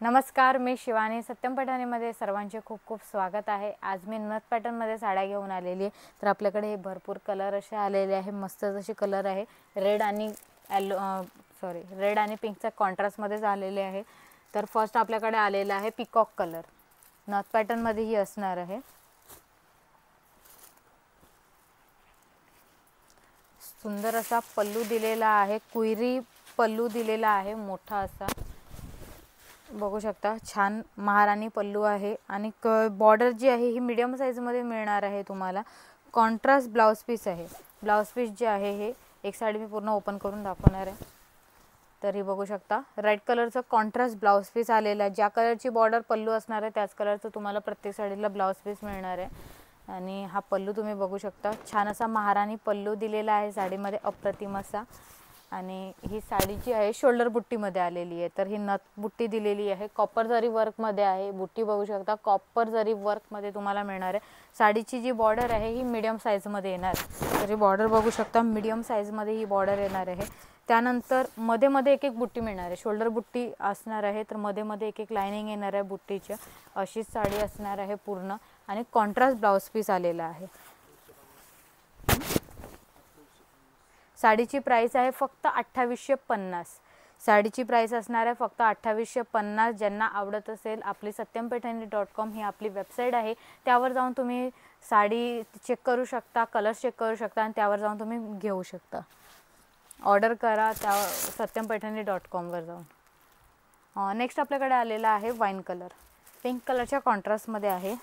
नमस्कार, मी शिवानी. सत्यम पठाणीमध्ये सर्वांचे खूप खूप स्वागत आहे. आज मी नथ पॅटर्नमध्ये साड्या घेऊन आलेली आहे. तर आपल्याकडे हे भरपूर कलर असे आलेले आहे. मस्त असे कलर आहे. रेड आणि पिंकचा कॉन्ट्रास्टमध्ये आलेले आहे. तर फर्स्ट आपल्याकडे आलेला आहे पिकॉक कलर. नथ पॅटर्नमध्ये ही असणार आहे. सुंदर असा पल्लू दिलेला आहे. कुयरी पल्लू दिलेला आहे, मोठा असा बघू शकता. छान महाराणी पल्लू आहे आणि बॉर्डर जी आहे ही मीडियम साईजमध्ये मिळणार आहे तुम्हाला. कॉन्ट्रास्ट ब्लाउज पीस आहे. ब्लाउज पीस जे आहे हे एक साडी मी पूर्ण ओपन करून दाखवणार आहे. तर ही बघू शकता, रेड कलरचं कॉन्ट्रास्ट ब्लाउज पीस आलेला आहे. ज्या कलरची बॉर्डर पल्लू असणार आहे त्याच कलरचं तुम्हाला प्रत्येक साडीला ब्लाउज पीस मिळणार आहे. आणि हा पल्लू तुम्ही बघू शकता. छान असा महाराणी पल्लू दिलेला आहे साडीमध्ये, अप्रतिम असा. आणि ही साडी जी आहे शोल्डर बुट्टीमध्ये आलेली आहे. तर ही नथ बुट्टी दिलेली आहे, कॉपर जरी वर्कमध्ये आहे. बुट्टी बघू शकता, कॉपर जरी वर्कमध्ये तुम्हाला मिळणार आहे. साडीची जी बॉर्डर आहे ही मीडियम साईजमध्ये येणार. तर ही बॉर्डर बघू शकता, मीडियम साईजमध्ये ही बॉर्डर येणार आहे. त्यानंतर मध्ये मध्ये एक एक बुट्टी मिळणार आहे. शोल्डर बुट्टी असणार आहे, तर मध्ये मध्ये एक एक लाइनिंग येणार आहे बुट्टीच्या. अशीच साडी असणार आहे पूर्ण. आणि कॉन्ट्रास्ट ब्लाउज पीस आलेला आहे. साडीची प्राइस आहे फक्त 2850. साडीची प्राइस असणार आहे फक्त 2850. ज्यांना आवडत असेल, आपली satyampeethani.com ही आपली वेबसाईट आहे. त्यावर जाऊन तुम्ही साडी चेक करू शकता, कलर्स चेक करू शकता आणि त्यावर जाऊन तुम्ही घेऊ शकता. ऑर्डर करा त्या satyampeethani.com वर जाऊन. नेक्स्ट आपल्याकडे आलेला आहे वाईन कलर. पिंक कलरच्या कॉन्ट्रास्टमध्ये आहे.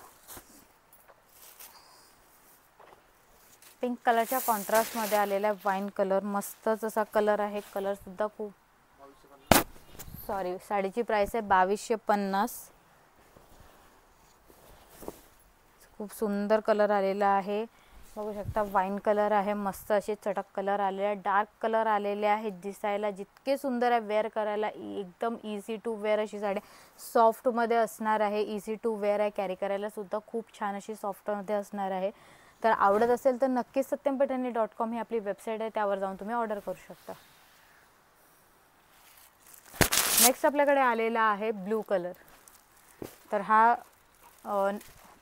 पिंक कलरच्या कॉन्ट्रास्टमध्ये आलेला वाईन कलर. मस्तच असा कलर आहे. कलरसुद्धा साडीची प्राइस आहे 2250. खूप सुंदर कलर आलेला आहे. बघू शकता, वाईन कलर आहे. मस्त असे चटक कलर आलेले आहे. डार्क कलर आलेले आहेत. दिसायला जितके सुंदर आहे, वेअर करायला एकदम इझी टू वेअर अशी साडी. सॉफ्टमध्ये असणार आहे. इझी टू वेअर आहे. कॅरी करायला सुद्धा खूप छान अशी सॉफ्टमध्ये असणार आहे. तर आवडत असेल तर नक्कीच satyampeethani.com ही आपली वेबसाईट आहे, त्यावर जाऊन तुम्ही ऑर्डर करू शकता. नेक्स्ट आपल्याकडे आलेला आहे ब्लू कलर. तर हा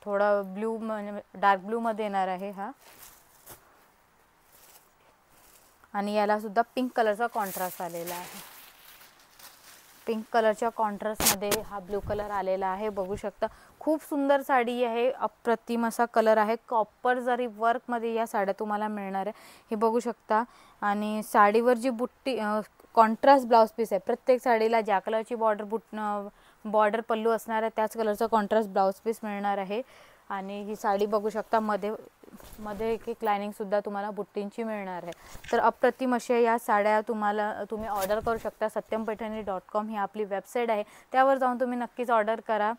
थोडा ब्लू म्हणजे डार्क ब्लूमध्ये येणार आहे हा. आणि याला सुद्धा पिंक कलरचा कॉन्ट्रास्ट आलेला आहे. पिंक कलरच्या कॉन्ट्रास्टमध्ये हा ब्लू कलर आलेला आहे. बघू शकता, खूप सुंदर साडी आहे. अप्रतिम असा कलर आहे. कॉपर जरी वर्कमध्ये या साड्या तुम्हाला मिळणार आहे, हे बघू शकता. आणि साडीवर जी बुट्टी कॉन्ट्रास्ट ब्लाउज पीस आहे. प्रत्येक साडीला ज्या कलरची बॉर्डर पल्लू असणार आहे त्याच कलरचा कॉन्ट्रास्ट ब्लाउज पीस मिळणार आहे. आणि ही साडी बघू शकता, मध्ये एक एक लाइनिंगसुद्धा तुम्हाला बुट्टींची मिळणार आहे. तर अप्रतिम अशा या साड्या तुम्ही ऑर्डर करू शकता. satyampeethani.com ही आपली वेबसाईट आहे, त्यावर जाऊन तुम्ही नक्कीच ऑर्डर करा.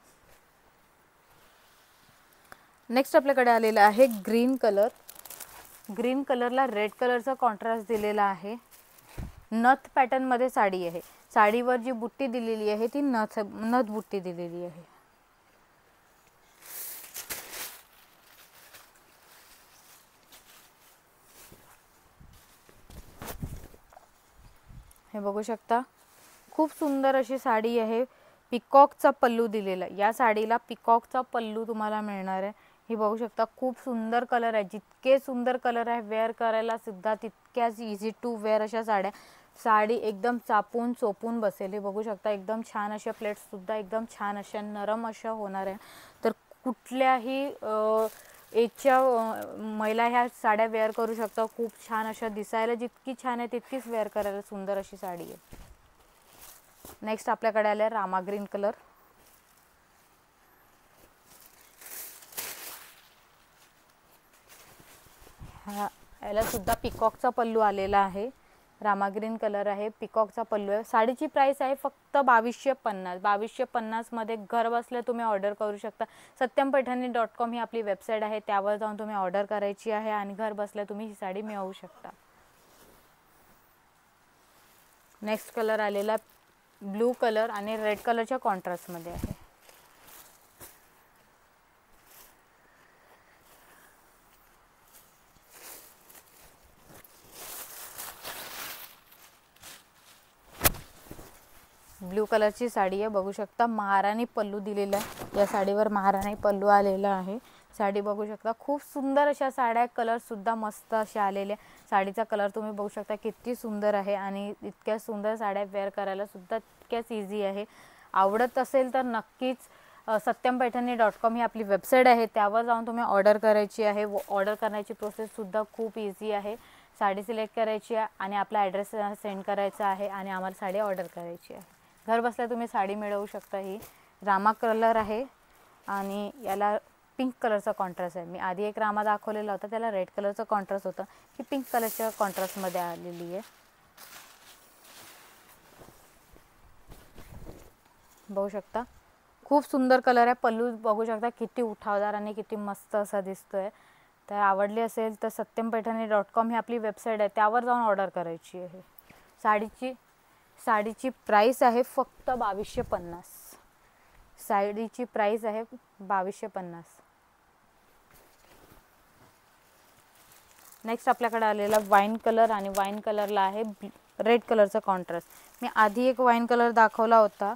नेक्स्ट आपल्याकडे आलेला आहे ग्रीन कलर. ग्रीन कलरला रेड कलरचा कॉन्ट्रास्ट दिलेला आहे. नथ पॅटर्नमध्ये साडी आहे. साडीवर जी बुट्टी दिलेली आहे ती नथ बुट्टी दिलेली आहे. हे बघू शकता, खूप सुंदर अशी साडी आहे. पिकॉकचा पल्लू दिलेला. या साडीला पिकॉकचा पल्लू तुम्हाला मिळणार आहे. हे बघू शकता, खूप सुंदर कलर आहे. जितके सुंदर कलर आहे, वेअर करायला सुद्धा तितक्याच इझी टू वेअर अशा साड्या. साडी एकदम चापून चोपून बसेल. हे बघू शकता, एकदम छान अशा प्लेट्ससुद्धा एकदम छान अशा नरम अशा होणार आहे. तर कुठल्याही एजच्या महिला ह्या साड्या वेअर करू शकता. खूप छान अशा, दिसायला जितकी छान आहे तितकीच वेअर करायला सुंदर अशी साडी आहे. नेक्स्ट आपल्याकडे आले रामा ग्रीन कलर. याला सुद्धा पिकॉकचा पल्लू आलेला आहे. रामा ग्रीन कलर आहे, पिकॉकचा पल्लू आहे. साडीची प्राइस आहे फक्त 2250. 2250 मध्ये घर बसल्या तुम्ही ऑर्डर करू शकता. satyampeethani.com ही आपली वेबसाईट आहे, त्यावर जाऊन तुम्ही ऑर्डर करायची आहे आणि घर बसल्या तुम्ही ही साडी मिळवू शकता. नेक्स्ट कलर आलेला ब्लू कलर आणि रेड कलरच्या कॉन्ट्रास्टमध्ये आहे. ब्ल्यू कलरची साडी आहे, बघू शकता महाराणी पल्लू दिलेला आहे, या साडीवर महाराणी पल्लू आलेला आहे। साडी बघू शकता, खूप सुंदर अशा साड्या, कलर सुद्धा मस्त असे आलेले। साडीचा कलर तुम्ही बघू शकता किती सुंदर आहे आणि इतक्या सुंदर साड्या वेअर करायला सुद्धा तितक्याच इझी आहे। आवडत असेल तर नक्कीच satyampaithani.com ही आपली वेबसाईट आहे, त्यावर जाऊन तुम्ही ऑर्डर करायची आहे। ऑर्डर करण्याची प्रोसेस सुद्धा खूप इझी आहे। साडी सिलेक्ट करायची आहे आणि आपला ॲड्रेस सेंड करायचा आहे आणि आम्हाला साडी ऑर्डर करायची आहे। घर बसल्या तुम्ही साडी मिळवू शकता। ही रामा कलर आहे आणि याला पिंक कलरचा कॉन्ट्रास्ट आहे। मी आधी एक रामा दाखवलेला होता, त्याला रेड कलरचा कॉन्ट्रास्ट होता, ही पिंक कलरच्या कॉन्ट्रास्टमध्ये आलेली आहे। बघू शकता खूप सुंदर कलर आहे। पल्लू बघू शकता किती उठावदार आणि किती मस्त असा दिसतोय। तर आवडली असेल तर satyampaithani.com ही आपली वेबसाईट आहे, त्यावर जाऊन ऑर्डर करायची आहे। साडीची प्राइस आहे फक्त 2250। साडीची प्राइस आहे 2250। नेक्स्ट आपल्याकडे आलेला वाईन कलर आणि वाईन कलरला आहे रेड कलरचा कॉन्ट्रास्ट। मी आधी एक वाईन कलर दाखवला होता,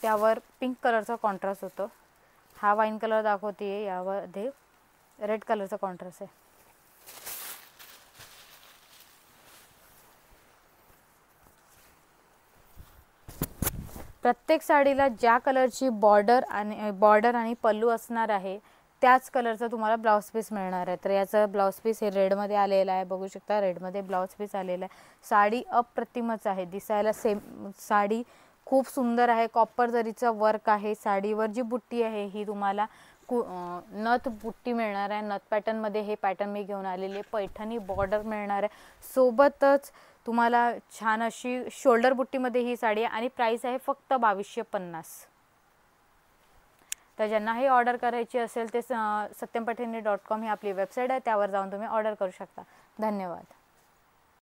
त्यावर पिंक कलरचा कॉन्ट्रास्ट होतो। हा वाईन कलर दाखवते, यामध्ये रेड कलरचा कॉन्ट्रास्ट आहे। प्रत्येक साडीला ज्या कलरची बॉर्डर आणि पल्लू असणार आहे त्याच कलरचा तुम्हाला ब्लाउज पीस मिळणार आहे। तर याचं ब्लाउज पीस हे रेडमध्ये आलेलं आहे, बघू शकता रेडमध्ये ब्लाउज पीस आलेला आहे। साडी अप्रतिमच आहे, दिसायला सेम साडी खूप सुंदर आहे। कॉपर जरीचं वर्क आहे। साडीवर जी बुट्टी आहे ही तुम्हाला नथ बुट्टी मिळणार आहे। नथ पॅटर्नमध्ये हे पॅटर्न मी घेऊन आलेले। पैठणी बॉर्डर मिळणार आहे, सोबतच तुम्हाला छान अशी शोल्डर बुट्टीमध्ये ही साडी आहे आणि प्राइस आहे फक्त 2250। तर ज्यांनाही ऑर्डर करायची असेल ते satyampaithani.com ही आपली वेबसाईट आहे, त्यावर जाऊन तुम्ही ऑर्डर करू शकता। धन्यवाद।